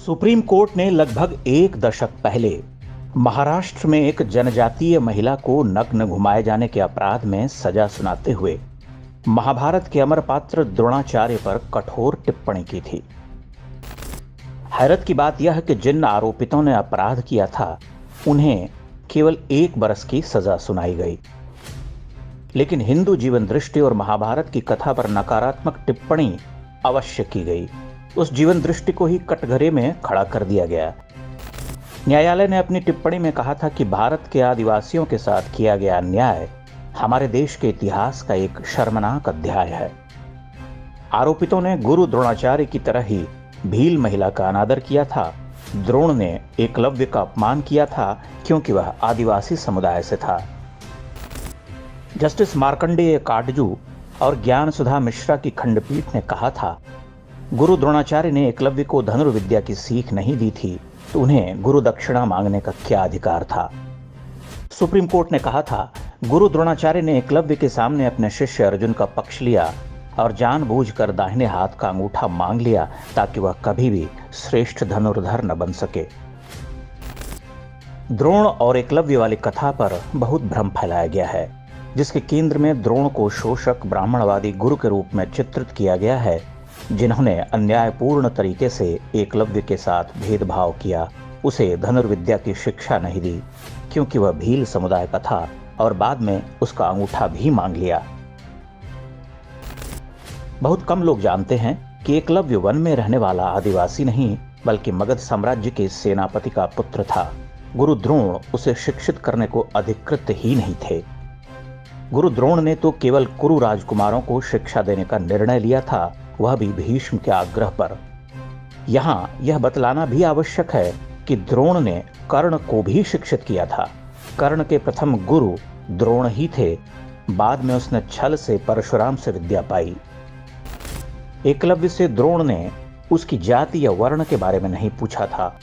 Supreme court ने लगभग एक दशक पहले महाराष्ट्र में एक जनजातीय महिला को नग्न घुमाए जाने के अपराध में सजा सुनाते हुए महाभारत के अमर पात्र द्रोणाचार्य पर कठोर टिप्पणी की थी। हैरत की बात यह कि जिन आरोपितों ने अपराध किया था उन्हें केवल 1 बरस की सजा सुनाई गई, लेकिन हिंदू जीवन दृष्टि और महाभारत की कथा पर नकारात्मक टिप्पणी अवश्य की गई। उस जीवन दृष्टि को ही कटघरे में खड़ा कर दिया गया। न्यायालय ने अपनी टिप्पणी में कहा था कि भारत के आदिवासियों के साथ किया गया अन्याय हमारे देश के इतिहास का एक शर्मनाक अध्याय है। आरोपितों ने गुरु द्रोणाचार्य की तरह ही भील महिला का अनादर किया था। द्रोण ने एकलव्य का अपमान किया था क्योंकि वह आदिवासी समुदाय से था। जस्टिस मार्कंडेय काटजू और ज्ञान सुधा मिश्रा की खंडपीठ ने कहा था, गुरु द्रोणाचार्य ने एकलव्य को धनुर्विद्या की सीख नहीं दी थी तो उन्हें गुरु दक्षिणा मांगने का क्या अधिकार था। सुप्रीम कोर्ट ने कहा था, गुरु द्रोणाचार्य ने एकलव्य के सामने अपने शिष्य अर्जुन का पक्ष लिया और जानबूझकर दाहिने हाथ का अंगूठा मांग लिया ताकि वह कभी भी श्रेष्ठ धनुर्धर न बन सके। द्रोण और एकलव्य वाली कथा पर बहुत भ्रम फैलाया गया है, जिसके केंद्र में द्रोण को शोषक ब्राह्मणवादी गुरु के रूप में चित्रित किया गया है, जिन्होंने अन्यायपूर्ण तरीके से एकलव्य के साथ भेदभाव किया। उसे धनुर्विद्या की शिक्षा नहीं दी क्योंकि वह भील समुदाय का था और बाद में उसका अंगूठा भी मांग लिया। बहुत कम लोग जानते हैं कि एकलव्य वन में रहने वाला आदिवासी नहीं बल्कि मगध साम्राज्य के सेनापति का पुत्र था। गुरु द्रोण उसे शिक्षित करने को अधिकृत ही नहीं थे। गुरु द्रोण ने तो केवल कुरु राजकुमारों को शिक्षा देने का निर्णय लिया था, वह भी भीष्म के आग्रह पर। यहाँ यह बतलाना भी आवश्यक है कि द्रोण ने कर्ण को भी शिक्षित किया था। कर्ण के प्रथम गुरु द्रोण ही थे। बाद में उसने छल से परशुराम से विद्या पाई। एकलव्य से द्रोण ने उसकी जाति या वर्ण के बारे में नहीं पूछा था।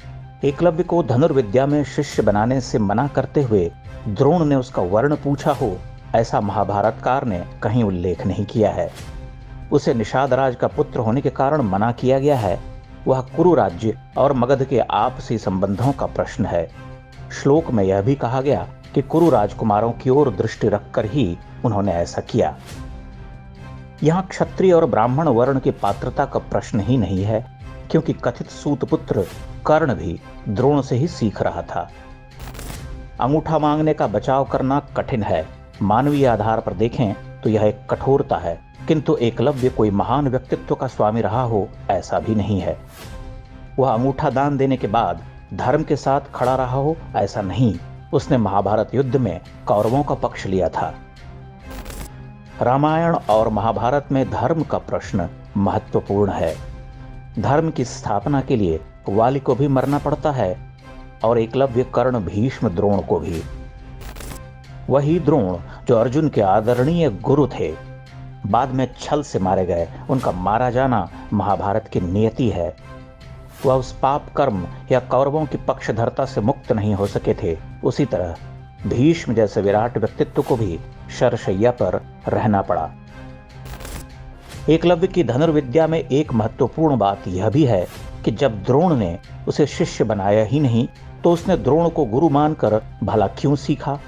एकलव्य को धनुर्विद्या में शिष्य बनाने से मना करते हुए द्रोण ने उसका वर्ण पूछा हो, ऐसा महाभारतकार ने कहीं उल्लेख नहीं किया है। उसे निषाद राज का पुत्र होने के कारण मना किया गया है। वह कुरु राज्य और मगध के आपसी संबंधों का प्रश्न है। श्लोक में यह भी कहा गया कि कुरु राजकुमारों की ओर दृष्टि रखकर ही उन्होंने ऐसा किया। यहाँ क्षत्रिय और ब्राह्मण वर्ण की पात्रता का प्रश्न ही नहीं है, क्योंकि कथित सूतपुत्र कर्ण भी द्रोण से ही सीख रहा था। अंगूठा मांगने का बचाव करना कठिन है। मानवीय आधार पर देखें तो यह एक कठोरता है, किंतु एकलव्य कोई महान व्यक्तित्व का स्वामी रहा हो ऐसा भी नहीं है। वह अंगूठा दान देने के बाद धर्म के साथ खड़ा रहा हो ऐसा नहीं। उसने महाभारत युद्ध में कौरवों का पक्ष लिया था। रामायण और महाभारत में धर्म का प्रश्न महत्वपूर्ण है। धर्म की स्थापना के लिए वाली को भी मरना पड़ता है और एकलव्य कर्ण भीष्म द्रोण को भी। वही द्रोण जो अर्जुन के आदरणीय गुरु थे, बाद में छल से मारे गए। उनका मारा जाना महाभारत की नियति है। वह उस पाप कर्म या कौरवों की पक्षधरता से मुक्त नहीं हो सके थे। उसी तरह भीष्म जैसे विराट व्यक्तित्व को भी शरशैया पर रहना पड़ा। एकलव्य की धनुर्विद्या में एक महत्वपूर्ण बात यह भी है कि जब द्रोण ने उसे शिष्य बनाया ही नहीं तो उसने द्रोण को गुरु मानकर भला क्यों सीखा।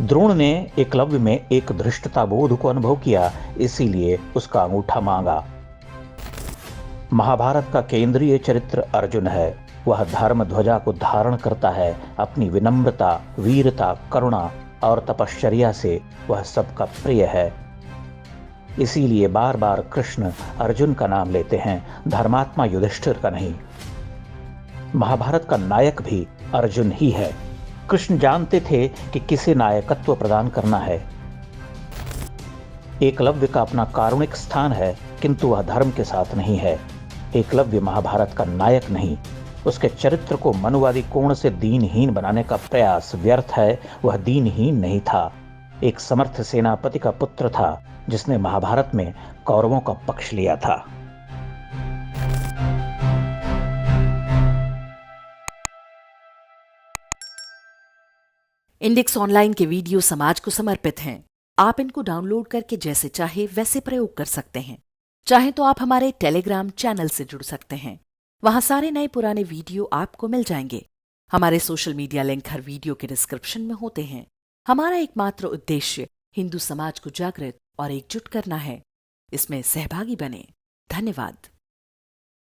द्रोण ने एकलव्य में एक धृष्टता बोध को अनुभव किया, इसीलिए उसका अंगूठा मांगा। महाभारत का केंद्रीय चरित्र अर्जुन है। वह धर्म ध्वजा को धारण करता है। अपनी विनम्रता, वीरता, करुणा और तपश्चर्या से वह सबका प्रिय है। इसीलिए बार बार कृष्ण अर्जुन का नाम लेते हैं, धर्मात्मा युधिष्ठिर का नहीं। महाभारत का नायक भी अर्जुन ही है। कृष्ण जानते थे कि किसे नायकत्व प्रदान करना है। एकलव्य का अपना कारुणिक स्थान है, किंतु वह धर्म के साथ नहीं है। एकलव्य महाभारत का नायक नहीं। उसके चरित्र को मनुवादी कोण से दीनहीन बनाने का प्रयास व्यर्थ है। वह दीनहीन नहीं था। एक समर्थ सेनापति का पुत्र था जिसने महाभारत में कौरवों का पक्ष लिया था। इंडेक्स ऑनलाइन के वीडियो समाज को समर्पित हैं। आप इनको डाउनलोड करके जैसे चाहे वैसे प्रयोग कर सकते हैं। चाहे तो आप हमारे टेलीग्राम चैनल से जुड़ सकते हैं। वहां सारे नए पुराने वीडियो आपको मिल जाएंगे। हमारे सोशल मीडिया लिंक हर वीडियो के डिस्क्रिप्शन में होते हैं। हमारा एकमात्र उद्देश्य हिंदू समाज को जागृत और एकजुट करना है। इसमें सहभागी बने। धन्यवाद।